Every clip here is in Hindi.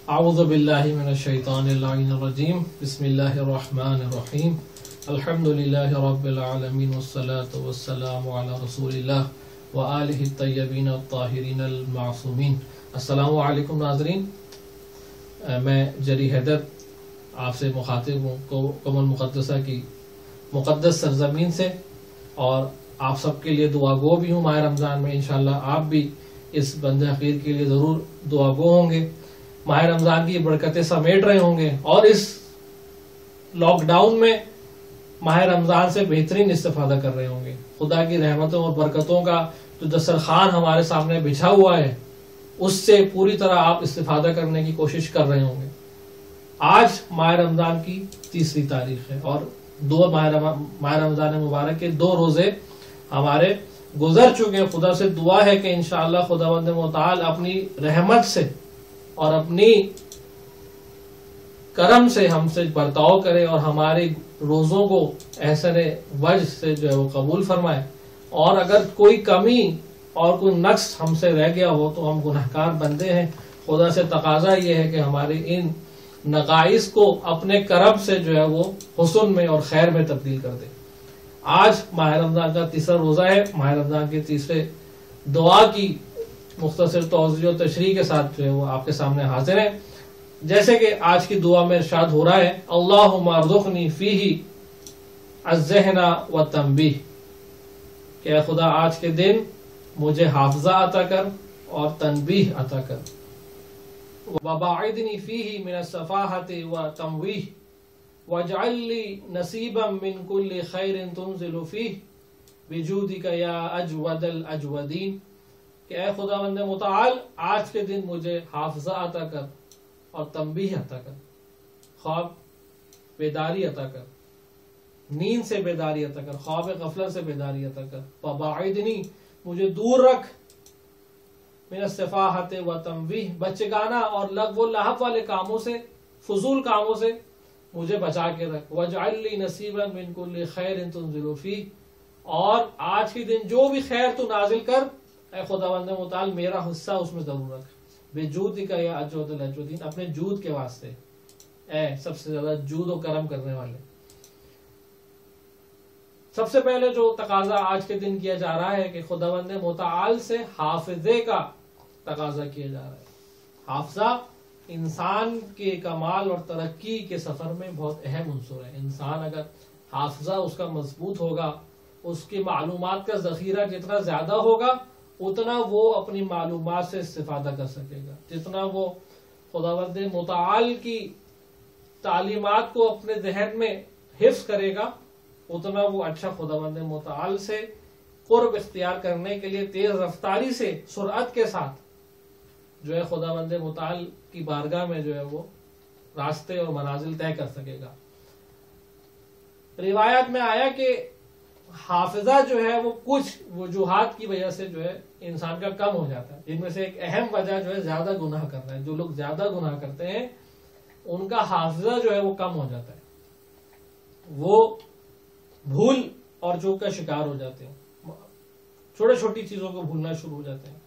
अऊज़ु बिल्लाहि मिनश्शैतानिर्रजीम बिस्मिल्लाहिर्रहमानिर्रहीम अल्हम्दुलिल्लाहि रब्बिल आलमीन वस्सलातु वस्सलामु अला रसूलिल्लाह व आलिहि तय्यबीन अत्ताहिरीन अल मासूमीन। अस्सलामु अलैकुम नाज़रीन, मैं जरी हैदर आपसे मुखातिब हूँ कौमुल मुक़द्दसा की मुक़द्दस सरज़मीन से, और आप सबके लिए दुआगो भी हूँ। माह रमज़ान में इंशाअल्लाह आप भी इस बंदे हक़ीर के लिए ज़रूर दुआगो होंगे, माह रमज़ान की बरकतें समेट रहे होंगे और इस लॉकडाउन में माह रमज़ान से बेहतरीन इस्तिफादा कर रहे होंगे। खुदा की रहमतों और बरकतों का जो दस्तरखान हमारे सामने बिछा हुआ है उससे पूरी तरह आप इस्तिफादा करने की कोशिश कर रहे होंगे। आज माह रमज़ान की 3री तारीख है और माह रमज़ान मुबारक के 2 रोजे हमारे गुजर चुके हैं। खुदा से दुआ है कि इंशाअल्लाह खुदावंद मुताल अपनी रहमत से और अपनी करम से हमसे बर्ताव करे और हमारे रोजों को एहसने वजह से जो है वो कबूल फरमाए। और अगर कोई कमी और कोई नक्स हमसे रह गया हो तो हम गुनहगार बंदे हैं। खुदा से तकाजा ये है कि हमारे इन नकाइस को अपने करम से जो है वो हुस्न में और खैर में तब्दील कर दे। आज माह रमजान का 3रा रोजा है। माह रमजान के 3रे दुआ की मुख्तसर तौज़ीह और तशरीह के साथ जो है वो आपके सामने हाजिर है। जैसे कि आज की दुआ में इरशाद हो रहा है, अल्लाहुम्मा अर्ज़ुक़नी फ़ीही अज़्ज़हना व तंबीह, कि खुदा आज के दिन मुझे हाफ़ज़ा अता कर और तनबीह अता कर। वबाइदनी फ़ीही मिनस्सफ़ाहति व तमवीह वजअल ली नसीबम मिन कुल्लि खैरिन तुनज़िलु फ़ीह बिजूदिका या अजवदल अजवदीन, कि ऐ खुदावंद मुताल आज के दिन मुझे हाफ़ज़ा अता कर और तंबीह अता कर, ख्वाब बेदारी अता कर, नींद से बेदारी अता कर, ख्वाब गफलत से बेदारी अता कर। वबाइदनी मुझे दूर रख मिनस्सफ़ाहत व तमवीह, बच्चेगाना और लग़्व व लहब वाले कामों से, फजूल कामों से मुझे बचा के रख। वजअल ली नसीबन मिन कुल्लि खैरिन तुनज़िलु फ़ीह, और आज के दिन जो भी खैर तू नाजिल कर ऐ खुदावंद मुताल मेरा हिस्सा उसमें जरूर रख। बेजूदिका या अजवदल अजवदीन, अपने जूद के वास्ते, ऐ सबसे ज्यादा जूद और करम करने वाले। सबसे पहले जो तकाजा आज के दिन किया जा रहा है कि खुदावंद मुताल से हाफिजे का तकाजा किया जा रहा है। हाफजा इंसान के कमाल और तरक्की के सफर में बहुत अहम उन्सुर है। इंसान अगर हाफजा उसका मजबूत होगा, उसकी मालूमात का जखीरा जितना ज्यादा होगा उतना वो अपनी मालूमात से इस्तिफादा कर सकेगा। जितना वो खुदावंद मुताल की तालीमात को अपने जहन में हिफ्ज करेगा उतना वो अच्छा खुदावंद मुताल से कुर्ब इख्तियार करने के लिए तेज रफ्तारी से सुरअत के साथ जो है खुदावंद मुताल की बारगाह में जो है वो रास्ते और मनाजिल तय कर सकेगा। रिवायत में आया कि हाफिजा जो है वो कुछ वजूहात की वजह से जो है इंसान का कम हो जाता है, जिनमें से एक अहम वजह जो है ज्यादा गुनाह करना है। जो लोग ज्यादा गुनाह करते हैं उनका हाफिजा जो है वो कम हो जाता है, वो भूल और चूक का शिकार हो जाते हैं, छोटी छोटी चीजों को भूलना शुरू हो जाते हैं।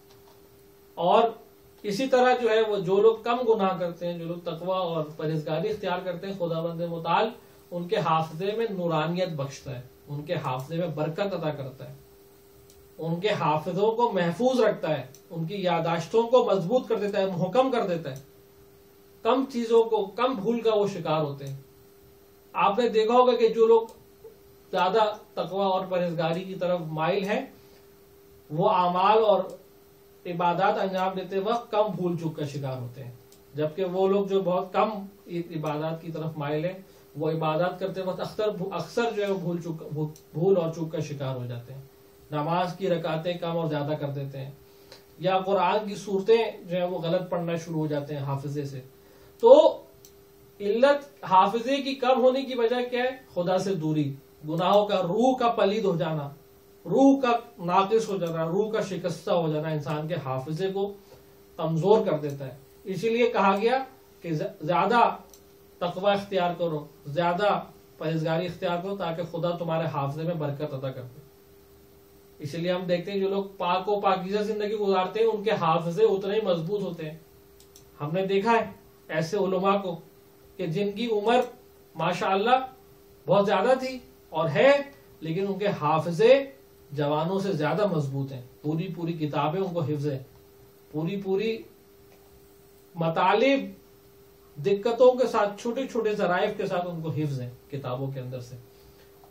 और इसी तरह जो है वो जो लोग कम गुनाह करते हैं, जो लोग तकवा और परहेजगारी इख्तियार करते हैं, खुदावंद मुताल उनके हाफिजे में नूरानियत बख्शता है, उनके हाफिजे में बरकत अता करता है, उनके हाफिजों को महफूज रखता है, उनकी यादाश्तों को मजबूत कर देता है, मुहकम कर देता है। कम चीजों को, कम भूल का वो शिकार होते हैं। आपने देखा होगा कि जो लोग ज्यादा तकवा और परहेजगारी की तरफ माइल हैं वो आमाल और इबादत अंजाम देते वक्त कम भूल चूक का शिकार होते हैं, जबकि वो लोग जो बहुत कम इबादत की तरफ माइल है वो इबादत करते वक्त अक्सर जो है भूल और चूक का शिकार हो जाते हैं। नमाज की रकातें कम और ज्यादा कर देते हैं, या कुरान की सूरतें जो है वो गलत पढ़ना शुरू हो जाते हैं हाफिजे से। तो इल्लत हाफिजे की कम होने की वजह क्या है? खुदा से दूरी, गुनाहों का, रूह का पलीद हो जाना, रूह का नाकिस हो जाना, रूह का शिकस्ता हो जाना इंसान के हाफिजे को कमजोर कर देता है। इसीलिए कहा गया कि ज्यादा तकवा इख्तियार करो, ज्यादा परहेजगारी इख्तियार करो ताकि खुदा तुम्हारे हाफिजे में बरकत अता कर दे। इसलिए हम देखते हैं जो लोग पाक व पाकीज़ा जिंदगी गुजारते हैं उनके हाफिजे उतने ही मजबूत होते हैं। हमने देखा है ऐसे उलमा को कि जिनकी उम्र माशाअल्लाह बहुत ज्यादा थी और है, लेकिन उनके हाफिजे जवानों से ज्यादा मजबूत हैं। पूरी पूरी किताबें उनको हिफ्ज है, पूरी पूरी मतालिब दिक्कतों के साथ, छोटे छोटे ज़राइफ के साथ उनको हिफ्ज है किताबों के अंदर से।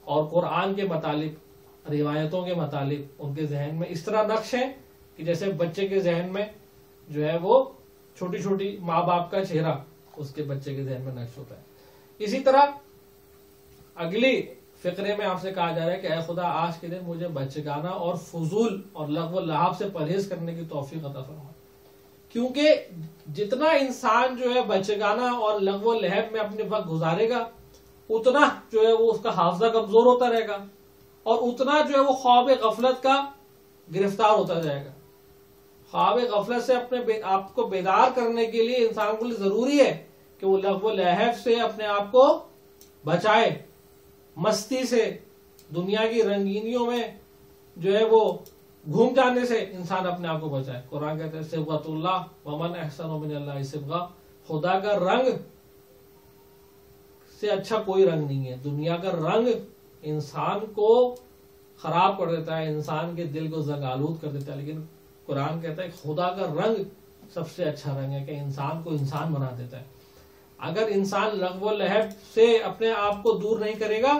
और कुरान के मतालिब, रिवायतों के मतालिब उनके जहन में इस तरह नक्श है कि जैसे बच्चे के जहन में जो है वो छोटी छोटी माँ बाप का चेहरा उसके बच्चे के जहन में नक्श होता है। इसी तरह अगली फिक्रे में आपसे कहा जा रहा है कि ऐ खुदा आज के दिन मुझे बच्चेगाना और फजूल और लग़्व लहाब से परहेज करने की तौफीक अता फरमा, क्योंकि जितना इंसान जो है बच्चेगाना और लग़्व लहब में अपने वक्त गुजारेगा उतना जो है वो उसका हाफजा कमजोर होता रहेगा और उतना जो है वो ख्वाब गफलत का गिरफ्तार होता जाएगा। ख्वाब गफलत से अपने आपको बेदार करने के लिए इंसान को जरूरी है कि वो लग़्व लहब से अपने आप को बचाए, मस्ती से, दुनिया की रंगीनियों में जो है वो घूम जाने से इंसान अपने आप को बचाए। कुरान कहते हैं सिबगतुल्लाह वमन अहसनु मिनल्लाहि सिबगा, खुदा का रंग से अच्छा कोई रंग नहीं है। दुनिया का रंग इंसान को खराब कर देता है, इंसान के दिल को जंगालूद कर देता है, लेकिन कुरान कहता है खुदा का रंग सबसे अच्छा रंग है कि इंसान को इंसान बना देता है। अगर इंसान लग़्व लहब से अपने आप को दूर नहीं करेगा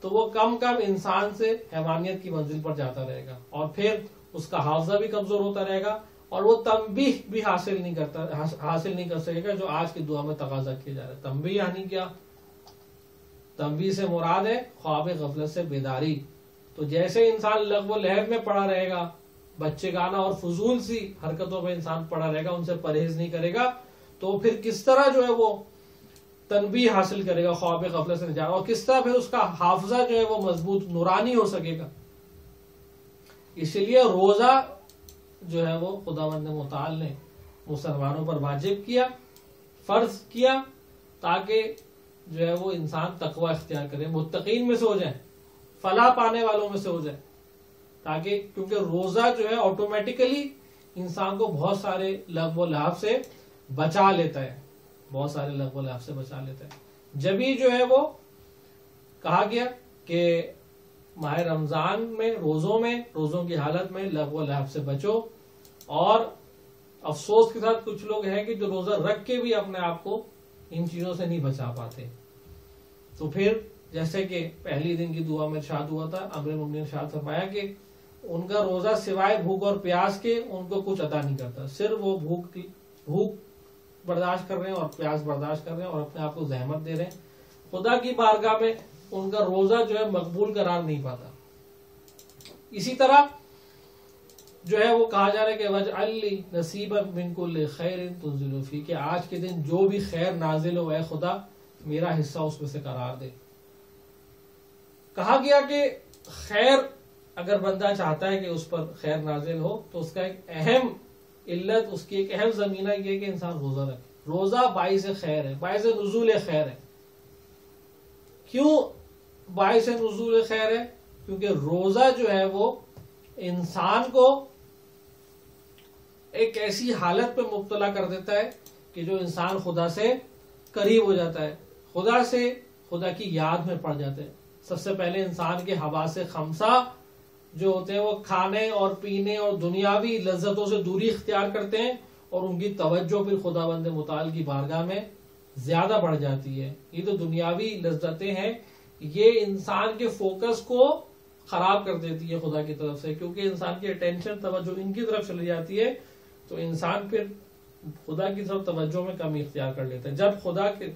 तो वो कम कम इंसान से हैवानियत की मंजिल पर जाता रहेगा और फिर उसका हाफजा भी कमजोर होता रहेगा और वो तंबीह भी हासिल नहीं कर सकेगा जो आज की दुआ में तकाजा किया जा रहा है। तंबीह यानी क्या? तंबीह से मुराद है ख्वाब गफलत से बेदारी। तो जैसे इंसान लग़्व लहब में पड़ा रहेगा, बच्चेगाना और फजूल सी हरकतों में इंसान पड़ा रहेगा, उनसे परहेज नहीं करेगा, तो फिर किस तरह जो है वो तनबीह हासिल करेगा, ख्वाब गफलत से निजात, और किस तरह फिर उसका हाफजा जो है वो मजबूत नूरानी हो सकेगा। इसलिए रोजा जो है वो खुदावंद मुताल ने मुसलमानों पर वाजिब किया, फर्ज किया, ताकि जो है वो इंसान तकवा इख्तियार करे, मुत्तकीन में से हो जाए, फलाह पाने वालों में से हो जाए, ताकि क्योंकि रोजा जो है ऑटोमेटिकली इंसान को बहुत सारे लग़्व लहाब से बचा लेता है, बहुत सारे लग़्व लहाब से बचा लेता है। जब ही जो है वो कहा गया कि माह रमजान में रोजों की हालत में लग़्व लहाब से बचो। और अफसोस के साथ कुछ लोग हैं कि जो रोजा रख के भी अपने आप को इन चीजों से नहीं बचा पाते। तो फिर जैसे कि पहली दिन की दुआ में इरशाद हुआ था, अमीर मुमिनीन ने इरशाद फरमाया कि उनका रोजा सिवाय भूख और प्यास के उनको कुछ अता नहीं करता, सिर्फ वो भूख बर्दाश्त कर रहे हैं और प्यास बर्दाश्त कर रहे हैं और अपने आप को जहमत दे रहे हैं। खुदा की बारगाह में उनका रोजा जो है मकबूल करार नहीं पाता। इसी तरह जो है वो कहा जा रहा है कि वजअली नसीबन मिन कुल्लि खैरिन तुनज़िलु फी, कि आज के दिन जो भी खैर नाजिल हो, ऐ खुदा मेरा हिस्सा उसमें से करार दे। कहा गया कि खैर अगर बंदा चाहता है कि उस पर खैर नाजिल हो तो उसका एक अहम इल्लत, उसकी एक अहम जमीना ये है कि इंसान रोजा रखे। रोजा बाइस खैर है, बाइस नुज़ूल खैर है। क्यों बाइस नुज़ूल खैर है? क्योंकि रोजा जो है वो इंसान को एक ऐसी हालत पे मुब्तला कर देता है कि जो इंसान खुदा से करीब हो जाता है, खुदा से खुदा की याद में पड़ जाते हैं। सबसे पहले इंसान के हवासे खमसा जो होते हैं वो खाने और पीने और दुनियावी लज्जतों से दूरी इख्तियार करते हैं और उनकी तवज्जो फिर खुदावंद मुताल की बारगाह में ज्यादा बढ़ जाती है। ये तो दुनियावी लज्जतें हैं, ये इंसान के फोकस को खराब कर देती है खुदा की तरफ से, क्योंकि इंसान की अटेंशन तवज्जो इनकी तरफ चली जाती है तो इंसान फिर खुदा की तरफ तवज्जो में कमी इख्तियार कर लेता है। जब खुदा के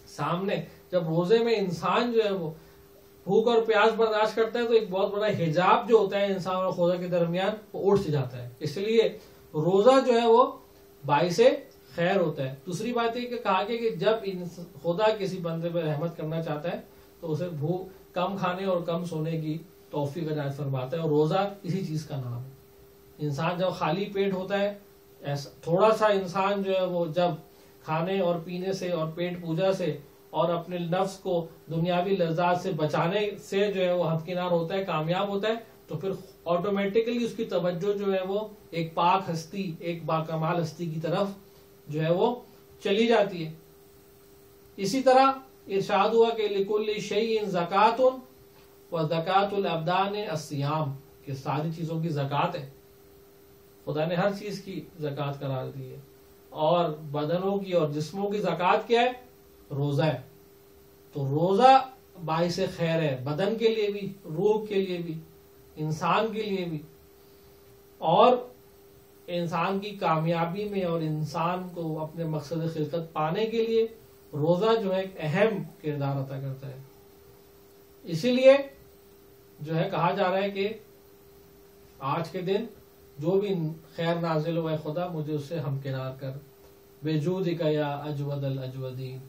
सामने, जब रोजे में इंसान जो है वो भूख और प्यास बर्दाश्त करता है तो एक बहुत बड़ा हिजाब जो होता है इंसान और खुदा के दरमियान वो उठ जाता है। इसलिए रोजा जो है वो बाइस खैर होता है। दूसरी बात ये कहा गया कि जब खुदा किसी बंदे पर रहमत करना चाहता है तो उसे भूख कम खाने और कम सोने की तौफीक इनायत फरमाता है, और रोजा इसी चीज का नाम है। इंसान जब खाली पेट होता है, ऐसा थोड़ा सा इंसान जो है वो जब खाने और पीने से और पेट पूजा से और अपने नफ्स को दुनियावी लज्जात से बचाने से जो है वो हदकिनार होता है, कामयाब होता है, तो फिर ऑटोमेटिकली उसकी तवज्जो जो है वो एक पाक हस्ती, एक बाकमाल हस्ती की तरफ जो है वो चली जाती है। इसी तरह इरशाद हुआ कि लिकुल्लि शैइन ज़कातुन व ज़कातुल अब्दान अस्सियाम, कि सारी चीजों की ज़कात है, खुदा ने हर चीज की ज़कात करार दी है। और बदनों की और जिस्मों की ज़कात क्या है? रोजा है। तो रोजा बाइस खैर है, बदन के लिए भी, रूह के लिए भी, इंसान के लिए भी, और इंसान की कामयाबी में और इंसान को अपने मकसद खिलकत पाने के लिए रोजा जो है एक अहम किरदार अदा करता है। इसीलिए जो है कहा जा रहा है कि आज के दिन जो भी खैर नाजिल हुआ है, खुदा मुझे उससे हमकिनार कर, बेजूदिका या अजवद अल अजवदीन,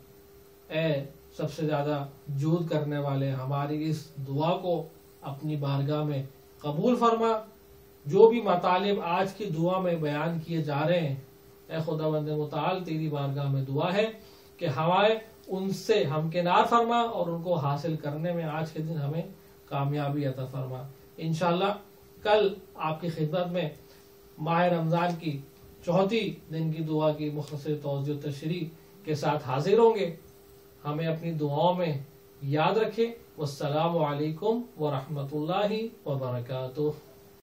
ए सबसे ज्यादा जूद करने वाले, हमारी इस दुआ को अपनी बारगाह में कबूल फरमा। जो भी मतालिब आज की दुआ में बयान किए जा रहे हैं, ए खुदावंद मुताल तेरी बारगाह में दुआ है कि हमारे उनसे हमकिनार फरमा और उनको हासिल करने में आज के दिन हमें कामयाबी अता फरमा। इंशाअल्लाह कल आपकी खिदमत में माह रमजान की चौथी दिन की दुआ की मुख्तसर तौज़ीह तशरीह के साथ हाजिर होंगे। हमें अपनी दुआओं में याद रखें। वस्सलामु अलैकुम व रहमतुल्लाहि व बरकातुहू।